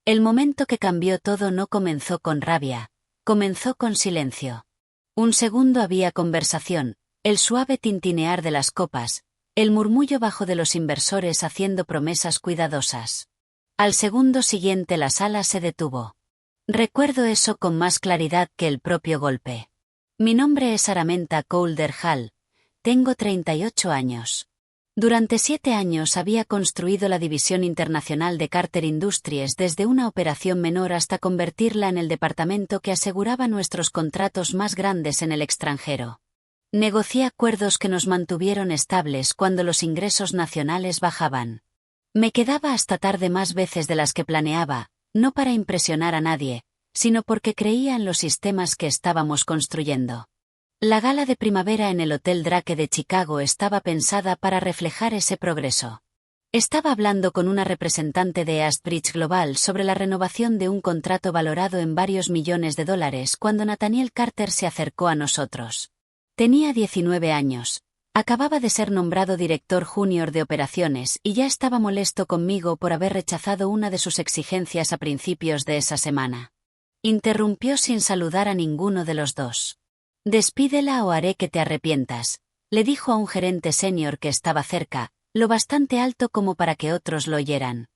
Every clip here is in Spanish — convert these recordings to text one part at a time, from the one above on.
El momento que cambió todo no comenzó con rabia, comenzó con silencio. Un segundo había conversación, el suave tintinear de las copas, el murmullo bajo de los inversores haciendo promesas cuidadosas. Al segundo siguiente la sala se detuvo. Recuerdo eso con más claridad que el propio golpe. Mi nombre es Araminta Calder Hall. Tengo 38 años. Durante 7 años había construido la división internacional de Carter Industries desde una operación menor hasta convertirla en el departamento que aseguraba nuestros contratos más grandes en el extranjero. Negocié acuerdos que nos mantuvieron estables cuando los ingresos nacionales bajaban. Me quedaba hasta tarde más veces de las que planeaba, no para impresionar a nadie, sino porque creía en los sistemas que estábamos construyendo. La gala de primavera en el Hotel Drake de Chicago estaba pensada para reflejar ese progreso. Estaba hablando con una representante de Astbridge Global sobre la renovación de un contrato valorado en varios millones de dólares cuando Nathaniel Carter se acercó a nosotros. Tenía 19 años. Acababa de ser nombrado director junior de operaciones y ya estaba molesto conmigo por haber rechazado una de sus exigencias a principios de esa semana. Interrumpió sin saludar a ninguno de los dos. «Despídela o haré que te arrepientas», le dijo a un gerente senior que estaba cerca, lo bastante alto como para que otros lo oyeran.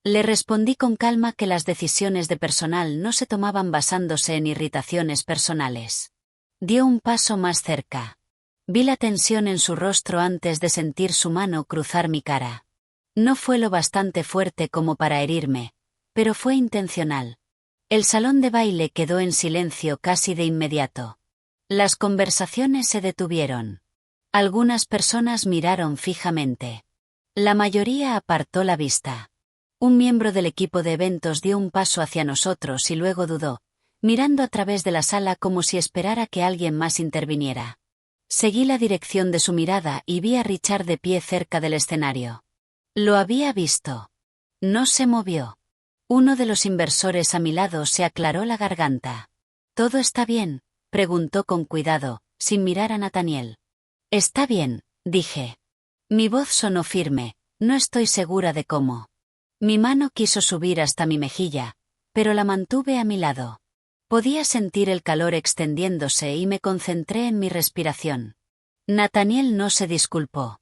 Le respondí con calma que las decisiones de personal no se tomaban basándose en irritaciones personales. Dio un paso más cerca. Vi la tensión en su rostro antes de sentir su mano cruzar mi cara. No fue lo bastante fuerte como para herirme, pero fue intencional. El salón de baile quedó en silencio casi de inmediato. Las conversaciones se detuvieron. Algunas personas miraron fijamente. La mayoría apartó la vista. Un miembro del equipo de eventos dio un paso hacia nosotros y luego dudó, mirando a través de la sala como si esperara que alguien más interviniera. Seguí la dirección de su mirada y vi a Richard de pie cerca del escenario. Lo había visto. No se movió. Uno de los inversores a mi lado se aclaró la garganta. «¿Todo está bien?», preguntó con cuidado, sin mirar a Nathaniel. «Está bien», dije. Mi voz sonó firme, no estoy segura de cómo. Mi mano quiso subir hasta mi mejilla, pero la mantuve a mi lado. Podía sentir el calor extendiéndose y me concentré en mi respiración. Nathaniel no se disculpó.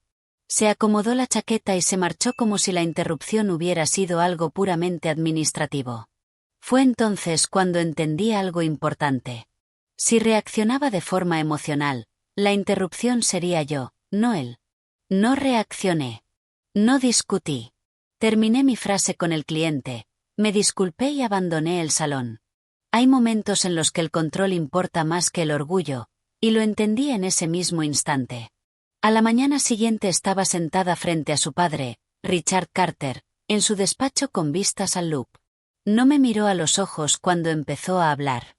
Se acomodó la chaqueta y se marchó como si la interrupción hubiera sido algo puramente administrativo. Fue entonces cuando entendí algo importante. Si reaccionaba de forma emocional, la interrupción sería yo, no él. No reaccioné. No discutí. Terminé mi frase con el cliente, me disculpé y abandoné el salón. Hay momentos en los que el control importa más que el orgullo, y lo entendí en ese mismo instante. A la mañana siguiente estaba sentada frente a su padre, Richard Carter, en su despacho con vistas al Loop. No me miró a los ojos cuando empezó a hablar.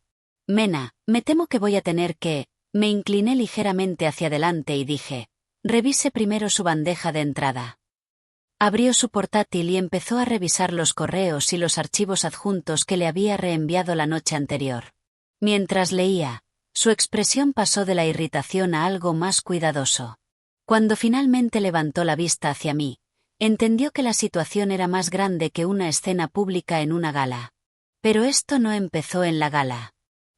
«Mena, me temo que voy a tener que...». Me incliné ligeramente hacia adelante y dije, «Revise primero su bandeja de entrada». Abrió su portátil y empezó a revisar los correos y los archivos adjuntos que le había reenviado la noche anterior. Mientras leía, su expresión pasó de la irritación a algo más cuidadoso. Cuando finalmente levantó la vista hacia mí, entendió que la situación era más grande que una escena pública en una gala. Pero esto no empezó en la gala.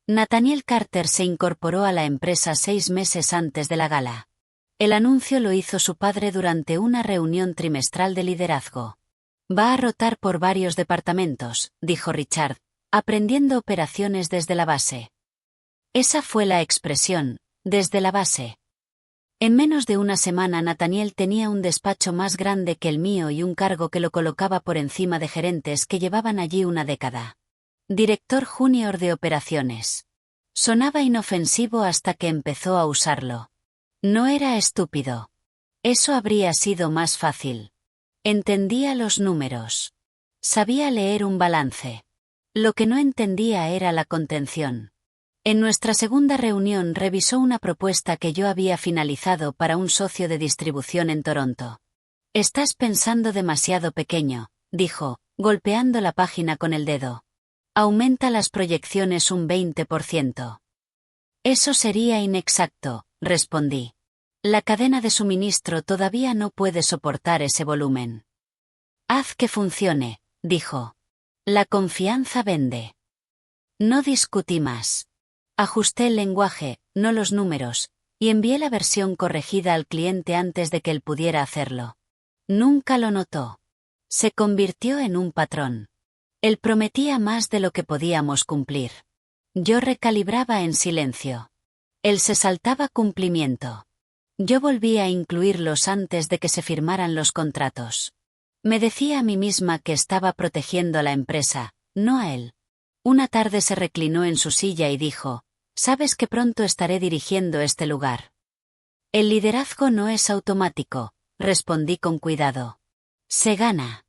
Nathaniel Carter se incorporó a la empresa 6 meses antes de la gala. El anuncio lo hizo su padre durante una reunión trimestral de liderazgo. «Va a rotar por varios departamentos», dijo Richard, aprendiendo operaciones desde la base. Esa fue la expresión, desde la base. En menos de una semana Nathaniel tenía un despacho más grande que el mío y un cargo que lo colocaba por encima de gerentes que llevaban allí una década. Director junior de operaciones. Sonaba inofensivo hasta que empezó a usarlo. No era estúpido. Eso habría sido más fácil. Entendía los números. Sabía leer un balance. Lo que no entendía era la contención. En nuestra segunda reunión revisó una propuesta que yo había finalizado para un socio de distribución en Toronto. «Estás pensando demasiado pequeño», dijo, golpeando la página con el dedo. «Aumenta las proyecciones un 20%. Eso sería inexacto», respondí. «La cadena de suministro todavía no puede soportar ese volumen». «Haz que funcione», dijo. La confianza vende. No discutí más. Ajusté el lenguaje, no los números, y envié la versión corregida al cliente antes de que él pudiera hacerlo. Nunca lo notó. Se convirtió en un patrón. Él prometía más de lo que podíamos cumplir. Yo recalibraba en silencio. Él se saltaba cumplimiento. Yo volvía a incluirlos antes de que se firmaran los contratos. Me decía a mí misma que estaba protegiendo a la empresa, no a él. Una tarde se reclinó en su silla y dijo: «Sabes que pronto estaré dirigiendo este lugar». «El liderazgo no es automático», respondí con cuidado. «Se gana».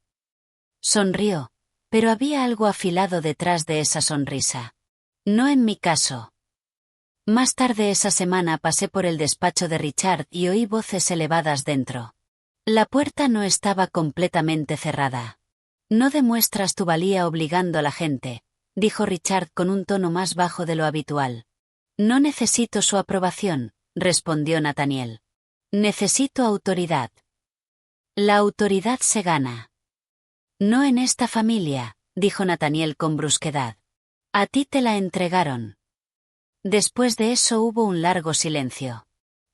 Sonrió, pero había algo afilado detrás de esa sonrisa. No en mi caso. Más tarde esa semana pasé por el despacho de Richard y oí voces elevadas dentro. La puerta no estaba completamente cerrada. «No demuestras tu valía obligando a la gente», dijo Richard con un tono más bajo de lo habitual. «No necesito su aprobación», respondió Nathaniel. «Necesito autoridad». «La autoridad se gana». «No en esta familia», dijo Nathaniel con brusquedad. «A ti te la entregaron». Después de eso hubo un largo silencio.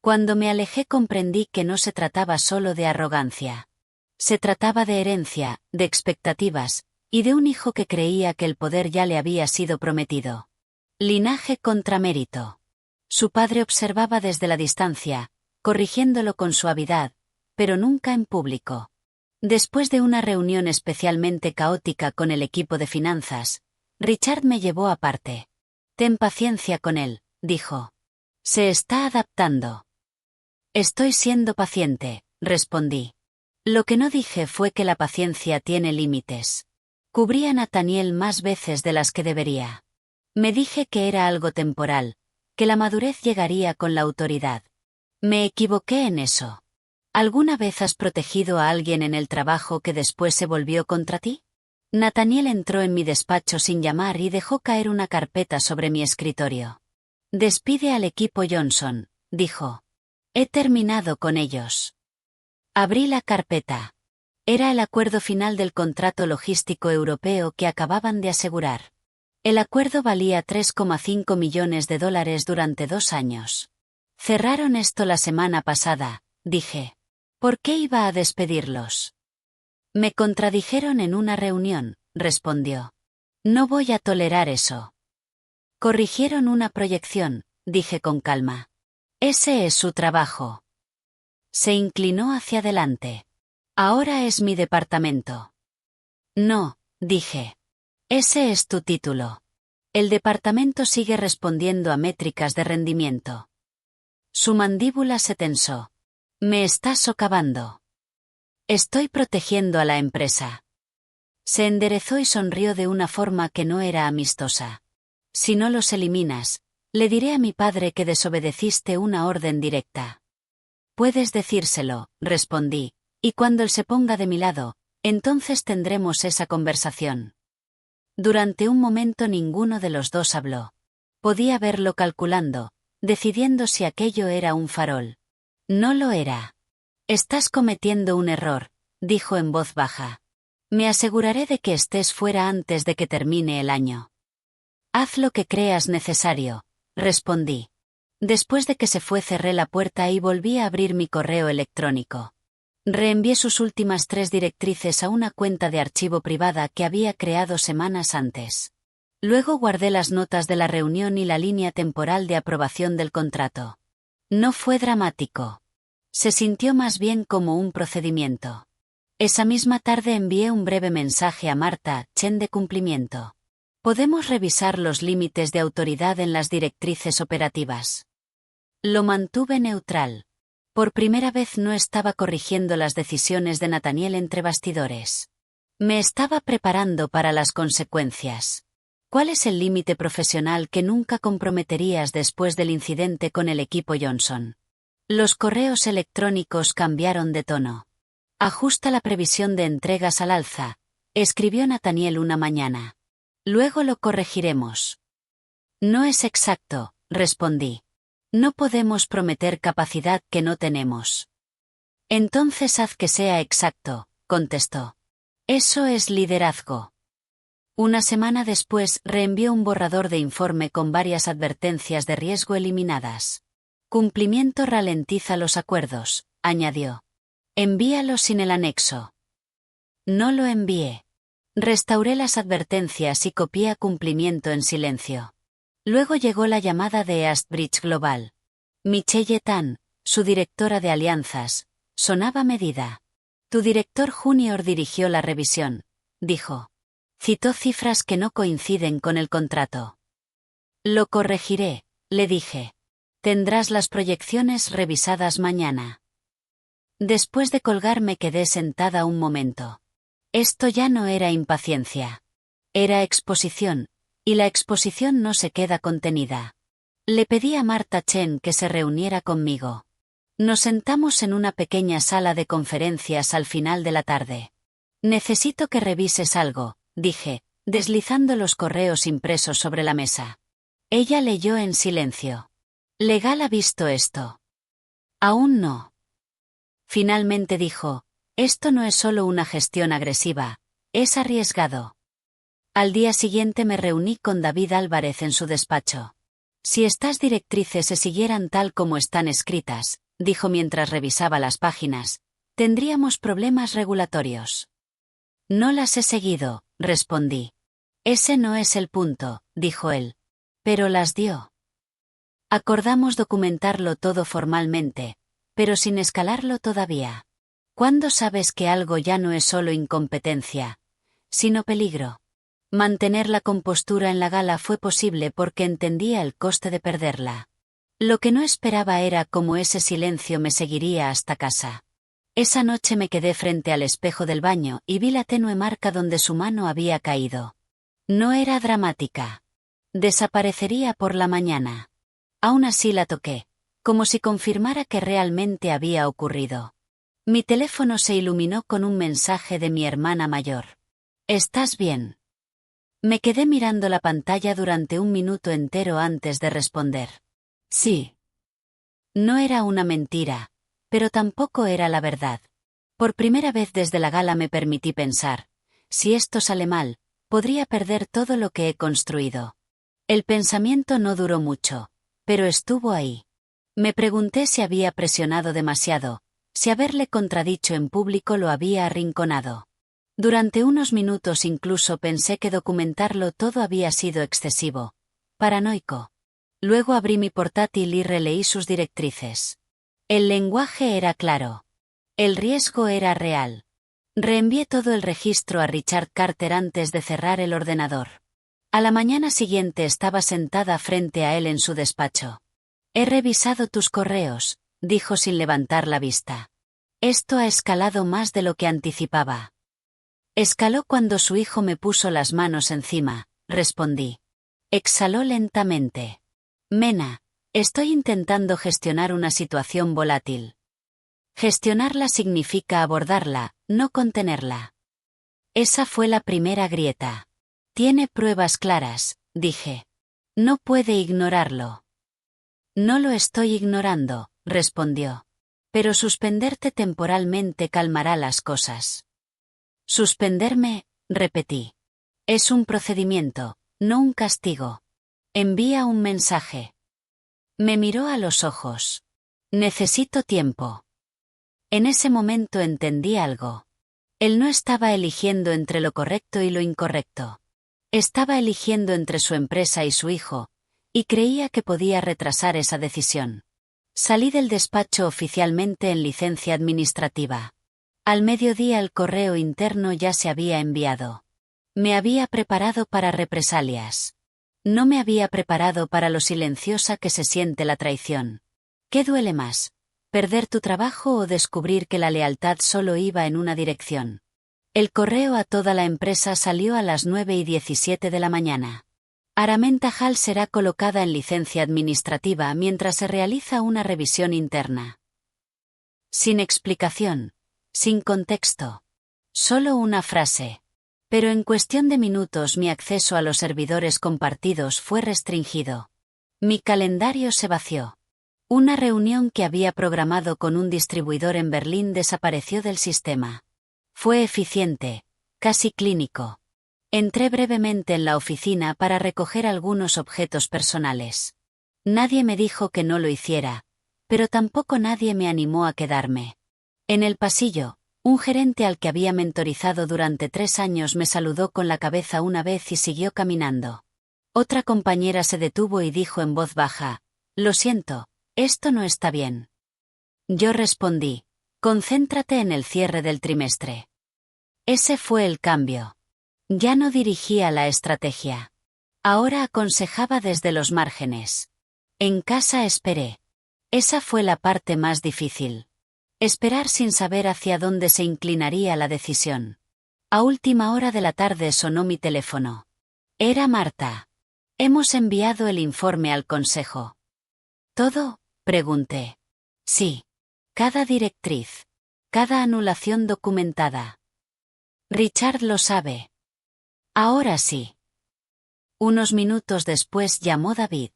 Cuando me alejé comprendí que no se trataba solo de arrogancia. Se trataba de herencia, de expectativas, y de un hijo que creía que el poder ya le había sido prometido. Linaje contra mérito. Su padre observaba desde la distancia, corrigiéndolo con suavidad, pero nunca en público. Después de una reunión especialmente caótica con el equipo de finanzas, Richard me llevó aparte. «Ten paciencia con él», dijo. «Se está adaptando». «Estoy siendo paciente», respondí. Lo que no dije fue que la paciencia tiene límites. Cubrí a Nathaniel más veces de las que debería. Me dije que era algo temporal, que la madurez llegaría con la autoridad. Me equivoqué en eso. ¿Alguna vez has protegido a alguien en el trabajo que después se volvió contra ti? Nathaniel entró en mi despacho sin llamar y dejó caer una carpeta sobre mi escritorio. «Despide al equipo Johnson», dijo. «He terminado con ellos». Abrí la carpeta. Era el acuerdo final del contrato logístico europeo que acababan de asegurar. El acuerdo valía $3,5 millones durante 2 años. «Cerraron esto la semana pasada», dije. «¿Por qué iba a despedirlos?» «Me contradijeron en una reunión», respondió. «No voy a tolerar eso». «Corrigieron una proyección», dije con calma. «Ese es su trabajo». Se inclinó hacia adelante. «Ahora es mi departamento». «No», dije. «Ese es tu título. El departamento sigue respondiendo a métricas de rendimiento». Su mandíbula se tensó. «Me estás socavando». «Estoy protegiendo a la empresa». Se enderezó y sonrió de una forma que no era amistosa. «Si no los eliminas, le diré a mi padre que desobedeciste una orden directa». «Puedes decírselo», respondí, «y cuando él se ponga de mi lado, entonces tendremos esa conversación». Durante un momento ninguno de los dos habló. Podía verlo calculando, decidiendo si aquello era un farol. No lo era. «Estás cometiendo un error», dijo en voz baja. «Me aseguraré de que estés fuera antes de que termine el año». «Haz lo que creas necesario», respondí. Después de que se fue cerré la puerta y volví a abrir mi correo electrónico. Reenvié sus últimas 3 directrices a una cuenta de archivo privada que había creado semanas antes. Luego guardé las notas de la reunión y la línea temporal de aprobación del contrato. No fue dramático. Se sintió más bien como un procedimiento. Esa misma tarde envié un breve mensaje a Marta Chen de cumplimiento. «Podemos revisar los límites de autoridad en las directrices operativas». Lo mantuve neutral. Por primera vez no estaba corrigiendo las decisiones de Nathaniel entre bastidores. Me estaba preparando para las consecuencias. ¿Cuál es el límite profesional que nunca comprometerías después del incidente con el equipo Johnson? Los correos electrónicos cambiaron de tono. «Ajusta la previsión de entregas al alza», escribió Nathaniel una mañana. «Luego lo corregiremos». «No es exacto», respondí. «No podemos prometer capacidad que no tenemos». «Entonces haz que sea exacto», contestó. «Eso es liderazgo». Una semana después reenvió un borrador de informe con varias advertencias de riesgo eliminadas. Cumplimiento ralentiza los acuerdos, añadió. Envíalo sin el anexo. No lo envié. Restauré las advertencias y copié a cumplimiento en silencio. Luego llegó la llamada de Eastbridge Global. Michelle Tan, su directora de alianzas, sonaba medida. Tu director junior dirigió la revisión, dijo. Citó cifras que no coinciden con el contrato. Lo corregiré, le dije. Tendrás las proyecciones revisadas mañana. Después de colgar me quedé sentada un momento. Esto ya no era impaciencia. Era exposición, y la exposición no se queda contenida. Le pedí a Marta Chen que se reuniera conmigo. Nos sentamos en una pequeña sala de conferencias al final de la tarde. Necesito que revises algo, dije, deslizando los correos impresos sobre la mesa. Ella leyó en silencio. ¿Legal ha visto esto? Aún no. Finalmente dijo, esto no es solo una gestión agresiva, es arriesgado. Al día siguiente me reuní con David Álvarez en su despacho. Si estas directrices se siguieran tal como están escritas, dijo mientras revisaba las páginas, tendríamos problemas regulatorios. No las he seguido, respondí. Ese no es el punto, dijo él. Pero las dio. Acordamos documentarlo todo formalmente, pero sin escalarlo todavía. ¿Cuándo sabes que algo ya no es solo incompetencia, sino peligro? Mantener la compostura en la gala fue posible porque entendía el coste de perderla. Lo que no esperaba era cómo ese silencio me seguiría hasta casa. Esa noche me quedé frente al espejo del baño y vi la tenue marca donde su mano había caído. No era dramática. Desaparecería por la mañana. Aún así la toqué, como si confirmara que realmente había ocurrido. Mi teléfono se iluminó con un mensaje de mi hermana mayor. ¿Estás bien? Me quedé mirando la pantalla durante un minuto entero antes de responder. Sí. No era una mentira, pero tampoco era la verdad. Por primera vez desde la gala me permití pensar, si esto sale mal, podría perder todo lo que he construido. El pensamiento no duró mucho, pero estuvo ahí. Me pregunté si había presionado demasiado, si haberle contradicho en público lo había arrinconado. Durante unos minutos incluso pensé que documentarlo todo había sido excesivo, paranoico. Luego abrí mi portátil y releí sus directrices. El lenguaje era claro. El riesgo era real. Reenvié todo el registro a Richard Carter antes de cerrar el ordenador. A la mañana siguiente estaba sentada frente a él en su despacho. He revisado tus correos, dijo sin levantar la vista. Esto ha escalado más de lo que anticipaba. Escaló cuando su hijo me puso las manos encima, respondí. Exhaló lentamente. Mena, estoy intentando gestionar una situación volátil. Gestionarla significa abordarla, no contenerla. Esa fue la primera grieta. Tiene pruebas claras, dije. No puede ignorarlo. No lo estoy ignorando, respondió. Pero suspenderte temporalmente calmará las cosas. Suspenderme, repetí. Es un procedimiento, no un castigo. Envía un mensaje. Me miró a los ojos. Necesito tiempo. En ese momento entendí algo. Él no estaba eligiendo entre lo correcto y lo incorrecto. Estaba eligiendo entre su empresa y su hijo, y creía que podía retrasar esa decisión. Salí del despacho oficialmente en licencia administrativa. Al mediodía el correo interno ya se había enviado. Me había preparado para represalias. No me había preparado para lo silenciosa que se siente la traición. ¿Qué duele más? ¿Perder tu trabajo o descubrir que la lealtad solo iba en una dirección? El correo a toda la empresa salió a las 9:17 de la mañana. Araminta Hall será colocada en licencia administrativa mientras se realiza una revisión interna. Sin explicación. Sin contexto. Solo una frase. Pero en cuestión de minutos mi acceso a los servidores compartidos fue restringido. Mi calendario se vació. Una reunión que había programado con un distribuidor en Berlín desapareció del sistema. Fue eficiente, casi clínico. Entré brevemente en la oficina para recoger algunos objetos personales. Nadie me dijo que no lo hiciera, pero tampoco nadie me animó a quedarme. En el pasillo, un gerente al que había mentorizado durante 3 años me saludó con la cabeza una vez y siguió caminando. Otra compañera se detuvo y dijo en voz baja: «Lo siento, esto no está bien». Yo respondí: «Concéntrate en el cierre del trimestre». Ese fue el cambio. Ya no dirigía la estrategia. Ahora aconsejaba desde los márgenes. En casa esperé. Esa fue la parte más difícil. Esperar sin saber hacia dónde se inclinaría la decisión. A última hora de la tarde sonó mi teléfono. Era Marta. «Hemos enviado el informe al consejo». «¿Todo?», pregunté. «Sí. Cada directriz. Cada anulación documentada». «Richard lo sabe». «Ahora sí». Unos minutos después llamó David.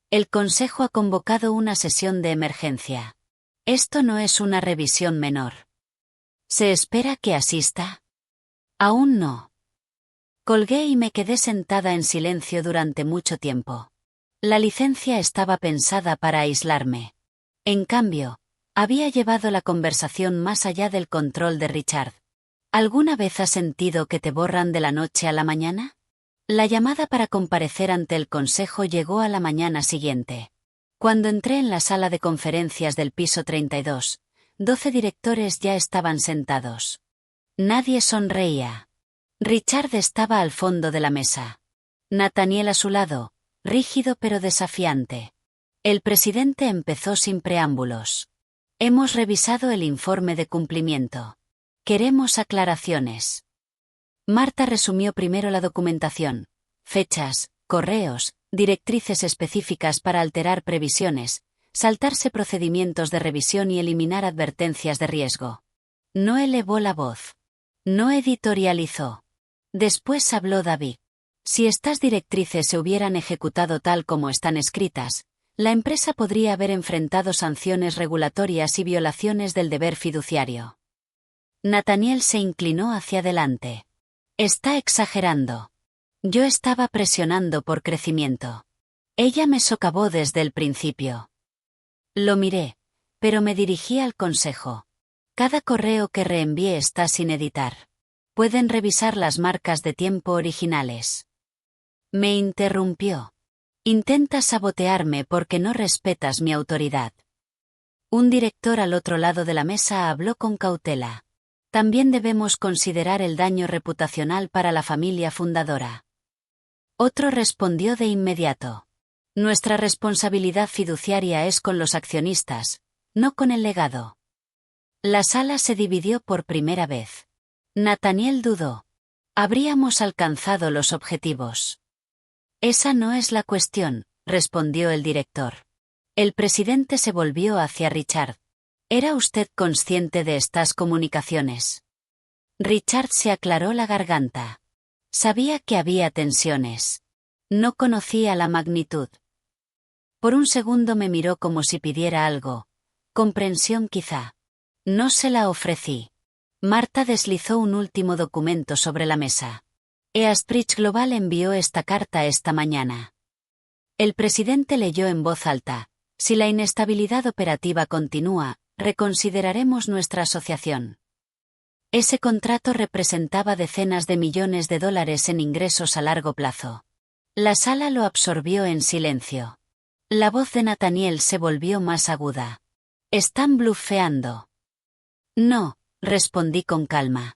«El consejo ha convocado una sesión de emergencia. Esto no es una revisión menor». «¿Se espera que asista?» «Aún no». Colgué y me quedé sentada en silencio durante mucho tiempo. La licencia estaba pensada para aislarme. En cambio, había llevado la conversación más allá del control de Richard. ¿Alguna vez has sentido que te borran de la noche a la mañana? La llamada para comparecer ante el consejo llegó a la mañana siguiente. Cuando entré en la sala de conferencias del piso 32, 12 directores ya estaban sentados. Nadie sonreía. Richard estaba al fondo de la mesa. Nathaniel a su lado, rígido pero desafiante. El presidente empezó sin preámbulos. «Hemos revisado el informe de cumplimiento. Queremos aclaraciones». Marta resumió primero la documentación: fechas, correos, directrices específicas para alterar previsiones, saltarse procedimientos de revisión y eliminar advertencias de riesgo. No elevó la voz. No editorializó. Después habló David. «Si estas directrices se hubieran ejecutado tal como están escritas, la empresa podría haber enfrentado sanciones regulatorias y violaciones del deber fiduciario». Nathaniel se inclinó hacia adelante. «Está exagerando. Yo estaba presionando por crecimiento. Ella me socavó desde el principio». Lo miré, pero me dirigí al consejo. «Cada correo que reenvié está sin editar. Pueden revisar las marcas de tiempo originales». Me interrumpió. «Intentas sabotearme porque no respetas mi autoridad». Un director al otro lado de la mesa habló con cautela. «También debemos considerar el daño reputacional para la familia fundadora». Otro respondió de inmediato: «Nuestra responsabilidad fiduciaria es con los accionistas, no con el legado». La sala se dividió por primera vez. Nathaniel dudó. «Habríamos alcanzado los objetivos». «Esa no es la cuestión», respondió el director. El presidente se volvió hacia Richard. «¿Era usted consciente de estas comunicaciones?» Richard se aclaró la garganta. Sabía que había tensiones. No conocía la magnitud. Por un segundo me miró como si pidiera algo. Comprensión quizá. No se la ofrecí. Marta deslizó un último documento sobre la mesa. «Eastbridge Global envió esta carta esta mañana». El presidente leyó en voz alta: «Si la inestabilidad operativa continúa, reconsideraremos nuestra asociación». Ese contrato representaba decenas de millones de dólares en ingresos a largo plazo. La sala lo absorbió en silencio. La voz de Nathaniel se volvió más aguda. «Están blufeando». «No», respondí con calma.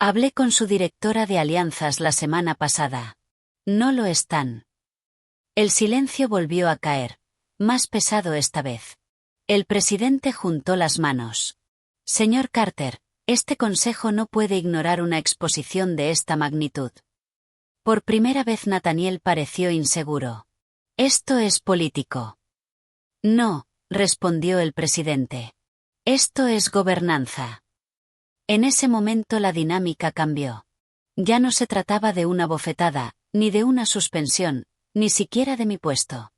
«Hablé con su directora de alianzas la semana pasada. No lo están». El silencio volvió a caer, más pesado esta vez. El presidente juntó las manos. «Señor Carter, este consejo no puede ignorar una exposición de esta magnitud». Por primera vez Nathaniel pareció inseguro. «Esto es político». «No», respondió el presidente. «Esto es gobernanza». En ese momento la dinámica cambió. Ya no se trataba de una bofetada, ni de una suspensión, ni siquiera de mi puesto.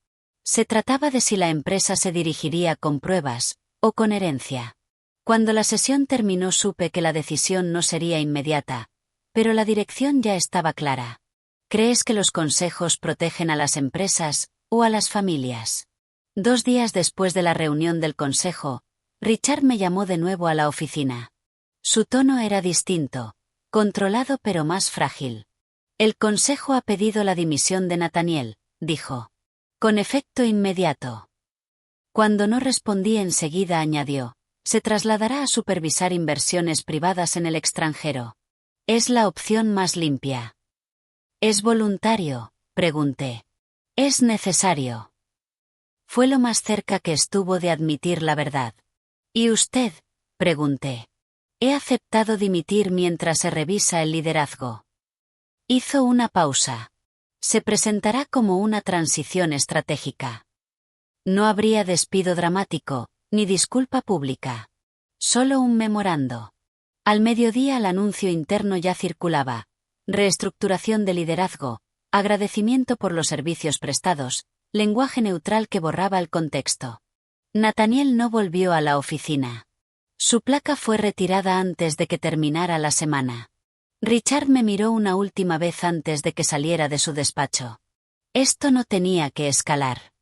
Se trataba de si la empresa se dirigiría con pruebas, o con herencia. Cuando la sesión terminó supe que la decisión no sería inmediata, pero la dirección ya estaba clara. ¿Crees que los consejos protegen a las empresas o a las familias? 2 días después de la reunión del consejo, Richard me llamó de nuevo a la oficina. Su tono era distinto, controlado pero más frágil. El consejo ha pedido la dimisión de Nathaniel, dijo. Con efecto inmediato. Cuando no respondí enseguida añadió, se trasladará a supervisar inversiones privadas en el extranjero. Es la opción más limpia. ¿Es voluntario?, pregunté. Es necesario. Fue lo más cerca que estuvo de admitir la verdad. ¿Y usted?, pregunté. He aceptado dimitir mientras se revisa el liderazgo. Hizo una pausa. Se presentará como una transición estratégica. No habría despido dramático, ni disculpa pública. Solo un memorando. Al mediodía el anuncio interno ya circulaba. Reestructuración de liderazgo, agradecimiento por los servicios prestados, lenguaje neutral que borraba el contexto. Nathaniel no volvió a la oficina. Su placa fue retirada antes de que terminara la semana. Richard me miró una última vez antes de que saliera de su despacho. Esto no tenía que escalar.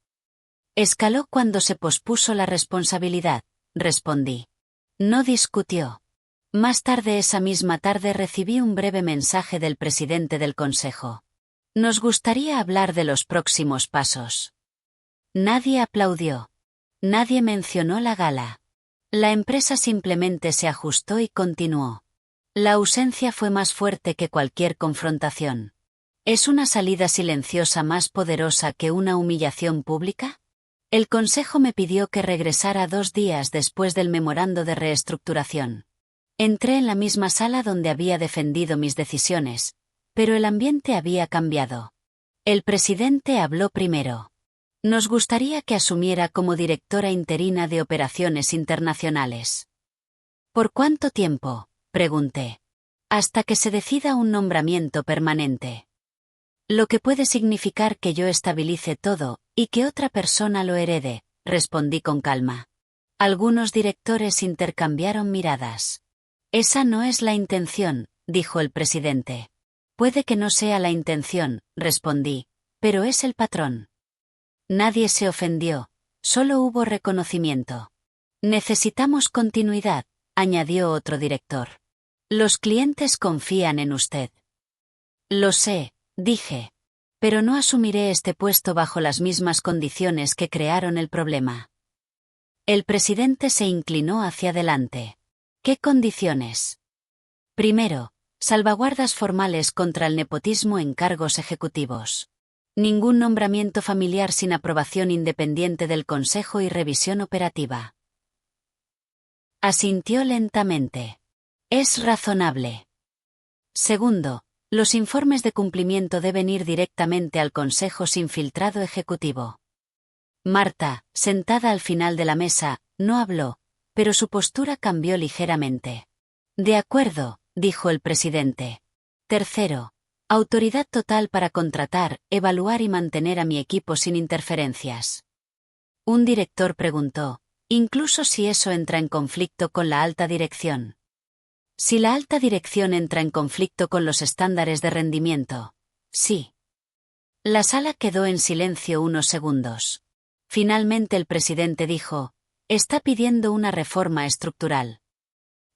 Escaló cuando se pospuso la responsabilidad, respondí. No discutió. Más tarde esa misma tarde recibí un breve mensaje del presidente del consejo. Nos gustaría hablar de los próximos pasos. Nadie aplaudió. Nadie mencionó la gala. La empresa simplemente se ajustó y continuó. La ausencia fue más fuerte que cualquier confrontación. ¿Es una salida silenciosa más poderosa que una humillación pública? El consejo me pidió que regresara 2 días después del memorando de reestructuración. Entré en la misma sala donde había defendido mis decisiones, pero el ambiente había cambiado. El presidente habló primero. Nos gustaría que asumiera como directora interina de operaciones internacionales. ¿Por cuánto tiempo?, pregunté. Hasta que se decida un nombramiento permanente. Lo que puede significar que yo estabilice todo, y que otra persona lo herede, respondí con calma. Algunos directores intercambiaron miradas. Esa no es la intención, dijo el presidente. Puede que no sea la intención, respondí, pero es el patrón. Nadie se ofendió, solo hubo reconocimiento. Necesitamos continuidad, añadió otro director. Los clientes confían en usted. Lo sé, dije. Pero no asumiré este puesto bajo las mismas condiciones que crearon el problema. El presidente se inclinó hacia adelante. ¿Qué condiciones? Primero, salvaguardas formales contra el nepotismo en cargos ejecutivos. Ningún nombramiento familiar sin aprobación independiente del Consejo y revisión operativa. Asintió lentamente. Es razonable. Segundo, los informes de cumplimiento deben ir directamente al Consejo sin filtrado ejecutivo. Marta, sentada al final de la mesa, no habló, pero su postura cambió ligeramente. De acuerdo, dijo el presidente. Tercero, autoridad total para contratar, evaluar y mantener a mi equipo sin interferencias. Un director preguntó, incluso si eso entra en conflicto con la alta dirección. Si la alta dirección entra en conflicto con los estándares de rendimiento. Sí. La sala quedó en silencio unos segundos. Finalmente el presidente dijo, está pidiendo una reforma estructural.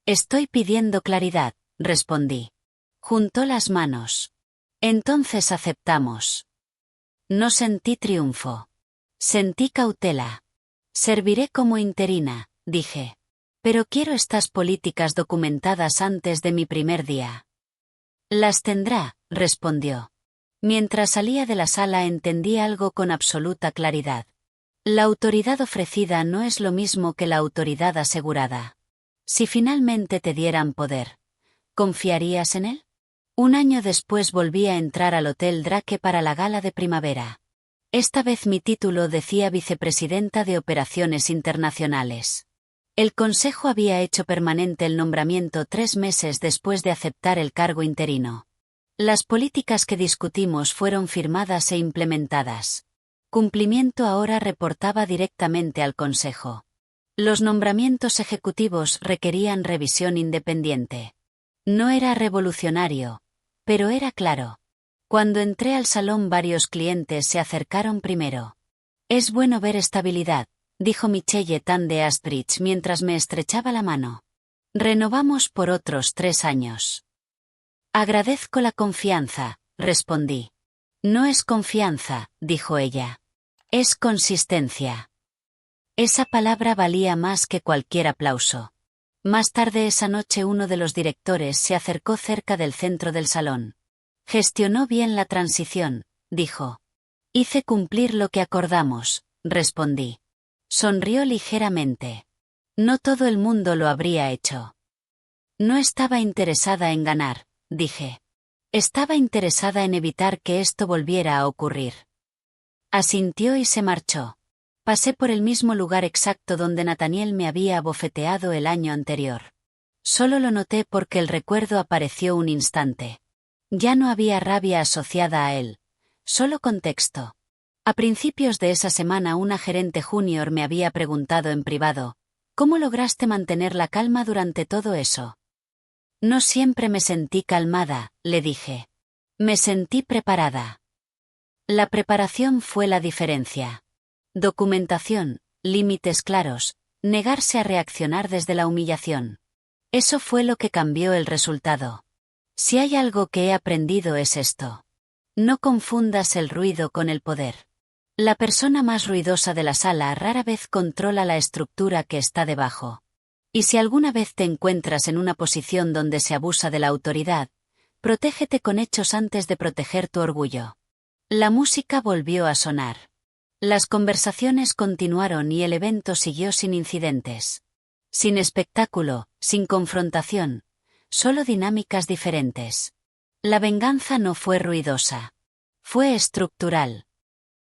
Estoy pidiendo claridad, respondí. Juntó las manos. Entonces aceptamos. No sentí triunfo. Sentí cautela. Serviré como interina, dije. Pero quiero estas políticas documentadas antes de mi primer día. Las tendrá, respondió. Mientras salía de la sala entendí algo con absoluta claridad. La autoridad ofrecida no es lo mismo que la autoridad asegurada. Si finalmente te dieran poder, ¿confiarías en él? 1 año después volví a entrar al Hotel Drake para la gala de primavera. Esta vez mi título decía vicepresidenta de Operaciones Internacionales. El Consejo había hecho permanente el nombramiento 3 meses después de aceptar el cargo interino. Las políticas que discutimos fueron firmadas e implementadas. Cumplimiento ahora reportaba directamente al Consejo. Los nombramientos ejecutivos requerían revisión independiente. No era revolucionario, pero era claro. Cuando entré al salón varios clientes se acercaron primero. «Es bueno ver estabilidad», dijo Michelle Tan de Astridge mientras me estrechaba la mano. «Renovamos por otros 3 años». «Agradezco la confianza», respondí. «No es confianza», dijo ella. «Es consistencia». Esa palabra valía más que cualquier aplauso. Más tarde esa noche uno de los directores se acercó cerca del centro del salón. «Gestionó bien la transición», dijo. «Hice cumplir lo que acordamos», respondí. Sonrió ligeramente. «No todo el mundo lo habría hecho». «No estaba interesada en ganar», dije. «Estaba interesada en evitar que esto volviera a ocurrir». Asintió y se marchó. Pasé por el mismo lugar exacto donde Nathaniel me había abofeteado el año anterior. Solo lo noté porque el recuerdo apareció un instante. Ya no había rabia asociada a él. Solo contexto. A principios de esa semana una gerente junior me había preguntado en privado, «¿Cómo lograste mantener la calma durante todo eso?» «No siempre me sentí calmada», le dije. «Me sentí preparada». La preparación fue la diferencia. Documentación, límites claros, negarse a reaccionar desde la humillación. Eso fue lo que cambió el resultado. Si hay algo que he aprendido es esto. No confundas el ruido con el poder. La persona más ruidosa de la sala rara vez controla la estructura que está debajo. Y si alguna vez te encuentras en una posición donde se abusa de la autoridad, protégete con hechos antes de proteger tu orgullo. La música volvió a sonar. Las conversaciones continuaron y el evento siguió sin incidentes. Sin espectáculo, sin confrontación. Solo dinámicas diferentes. La venganza no fue ruidosa. Fue estructural.